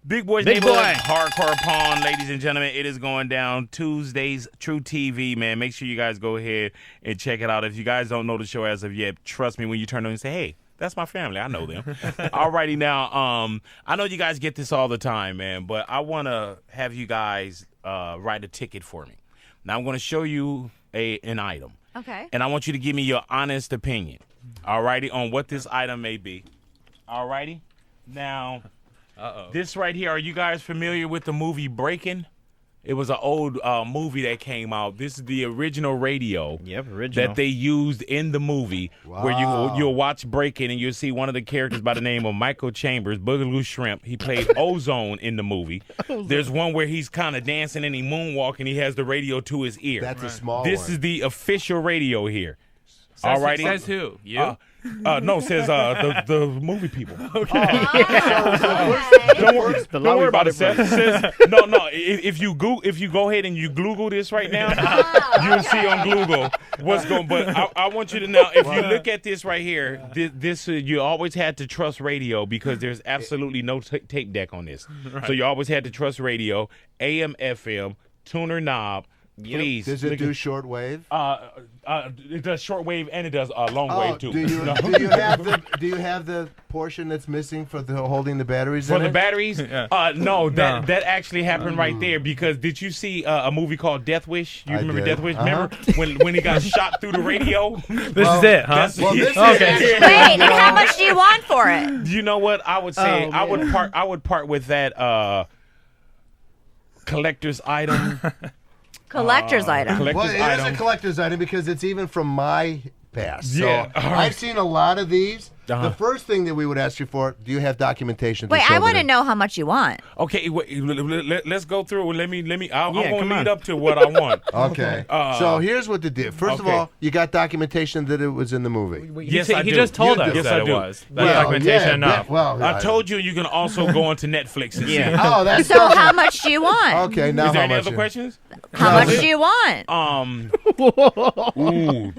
Big Boys Neighborhood, Hardcore Pawn, ladies and gentlemen. It is going down Tuesdays, True TV, man. Make sure you guys go ahead and check it out. If you guys don't know the show as of yet, trust me when you turn on and say, hey, that's my family. I know them. Alrighty now, I know you guys get this all the time, man, but I want to have you guys write a ticket for me. Now I'm going to show you an item. Okay. And I want you to give me your honest opinion, alrighty, on what this item may be. Alrighty? Now... This right here, are you guys familiar with the movie Breaking? It was an old movie that came out. This is the original radio that they used in the movie where you'll watch Breaking and you'll see one of the characters by the name of Michael Chambers, Boogaloo Shrimp. He played Ozone in the movie. There's one where he's kind of dancing and he moonwalking. He has the radio to his ear. That's a small This one. is the official radio here. All righty. Says who? You? No, says the movie people. Okay. Don't worry about it, Seth. Says, no. If you go ahead and you Google this right now, you'll see on Google what's going. But I want you to know, if you look at this right here, this you always had to trust radio because there's absolutely no tape deck on this. Right. So you always had to trust radio, AM, FM, tuner knob. Please. Does it do shortwave? It does shortwave and it does long wave too. Do you have the portion that's missing for holding the batteries? For the batteries? No, that actually happened right there because did you see a movie called Death Wish? You remember Death Wish? Remember when he got shot through the radio? This is it, huh? Wait, and how much do you want for it? You know what? I would say I would part with that collector's item. Collector's item. Well, it is a collector's item because it's even from my past. Yeah. So I've seen a lot of these. The first thing that we would ask you for, do you have documentation? Wait, I want to know how much you want. Okay, let's go through. I'm going to lead up to what I want. Okay. So here's what they did. First of all, you got documentation that it was in the movie. Yes, I do. He just told us that it was. That's documentation enough. I told you can also go onto Netflix and see. Oh, that's so how much do you want? Okay, now is there how any much? other questions? How much do you want? Ooh.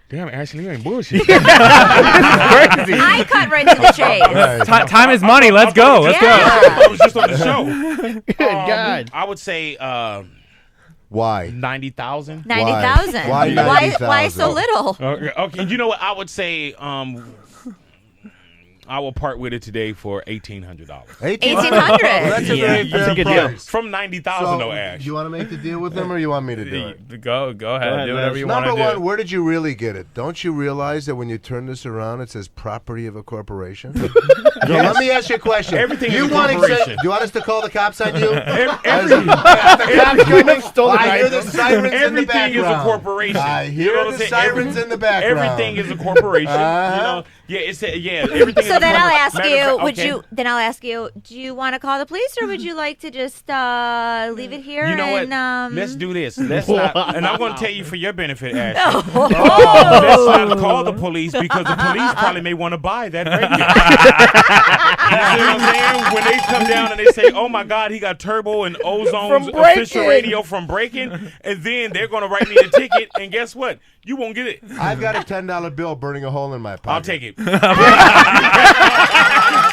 Damn, Ashley, you ain't bullshit. Crazy. I cut right to the chase. Right. Time is money. Let's go. Let's go. I was just on the show. Good God. I would say Why? 90,000. 90,000. Why 90,000? Why so little? Okay. You know what? I would say I will part with it today for $1,800. $1,800. Well, that's a very fair good deal. price. From 90,000 though, Ash. You want to make the deal with them, or you want me to do it? Go ahead. Do whatever you want to Number do. one, where did you really get it? Don't you realize that when you turn this around, it says property of a corporation? Let me ask you a question. Everything you is a want corporation. Do you want us to call the cops on you? Everything I hear the sirens in the background. Everything is a corporation. I hear the sirens in the background. Everything is a corporation. You know? Yeah, everything. So then I'll ask you, okay. I'll ask you, do you want to call the police or would you like to just leave it here? You know and, what? Let's do this. Let's not. And I'm going to tell you for your benefit, Ash. Let's not call the police because the police probably may want to buy that radio. You see what I'm saying? When they come down and they say, "Oh my God, he got Turbo and Ozone's official radio from Breaking," and then they're going to write me a ticket, and guess what? You won't get it. I've got a $10 bill burning a hole in my pocket. I'll take it.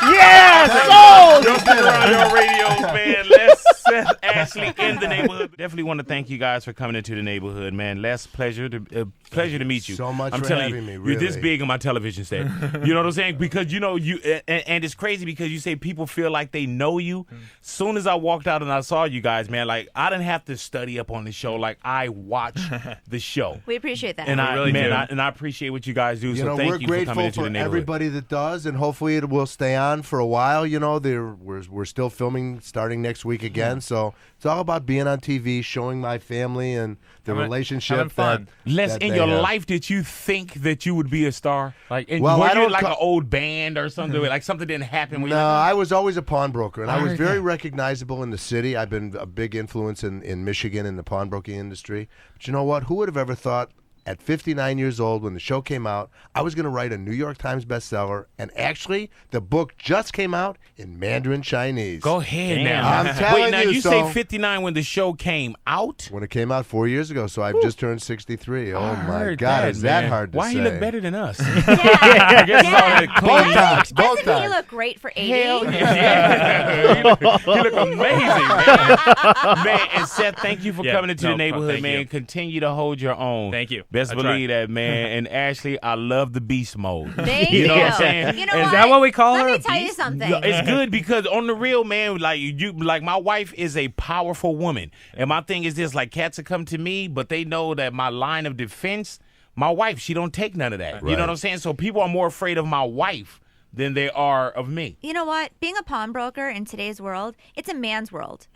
Yes! Sold! Don't sit around your radios, man. Let's set Ashley in the neighborhood. Definitely want to thank you guys for coming into the neighborhood, man. Les, pleasure to meet you. So much I'm for telling having you, me, really. You're this big on my television set. You know what I'm saying? Because you know and it's crazy because you say people feel like they know you. Soon as I walked out and I saw you guys, man, like I didn't have to study up on the show. Like I watched the show. We appreciate that. And I really do. And I appreciate what you guys do. You So know, thank we're you for coming grateful into for the neighborhood. everybody that does, and hopefully it will stay on for a while. You know, we're still filming starting next week again, so it's all about being on TV, showing my family and the relationship. having fun. Les, in your life, did you think that you would be a star? Like, Well, were I you don't like an old band or something? Like something didn't happen? Were you No, like, I was always a pawnbroker, and I was very recognizable in the city. I've been a big influence in Michigan in the pawnbroking industry. But you know what? Who would have ever thought at 59 years old when the show came out, I was going to write a New York Times bestseller, and actually, the book just came out in Mandarin Chinese. Go ahead Damn. now. I'm telling Wait, now you, you so- say 59 when the show came out? When it came out 4 years ago, so I've just turned 63. Oh, I my heard God, is that man. hard to Why say? he look better than us? Yeah. I guess it's all that clean. Botox, Doesn't he Botox. look great for 80? Hell yeah. you look amazing, man. Man, and Seth, thank you for Yeah, coming into no the neighborhood, problem. Thank man. you. Continue to hold your own. Thank you. Best I believe try. that, man. And Ashley, I love the beast mode. Thank You know what I'm saying? You know Is what? that what we call Let her, me a tell you beast? something. No, it's good because on the real, man, like my wife is a powerful woman, and my thing is this: like cats will come to me, but they know that my line of defense, my wife, she don't take none of that. You know what I'm saying? So people are more afraid of my wife than they are of me. You know what? Being a pawnbroker in today's world, it's a man's world.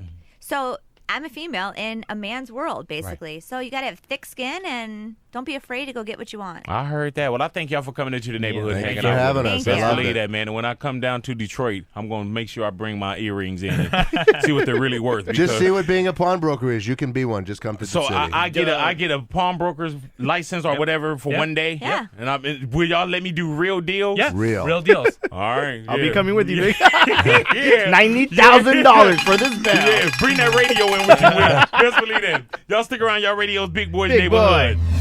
So I'm a female in a man's world, basically. So you got to have thick skin and don't be afraid to go get what you want. I heard that. Well, I thank y'all for coming into the neighborhood, Thank hanging you for out having with us. me. I Best loved believe it. that, man. And when I come down to Detroit, I'm going to make sure I bring my earrings in and see what they're really worth. Just because- see what being a pawnbroker is. You can be one. Just come to the So city. I get a pawnbroker's license or whatever for Yep. one day. Yeah. And will y'all let me do real deals? Yeah, Real. deals. All right. I'll be yeah. coming with you, Vic. Yeah. $90,000 for this bell. Yeah, bring that radio in with you. Will. Best believe that. Y'all stick around. Y'all radio's Big Boys Big Neighborhood. Boy.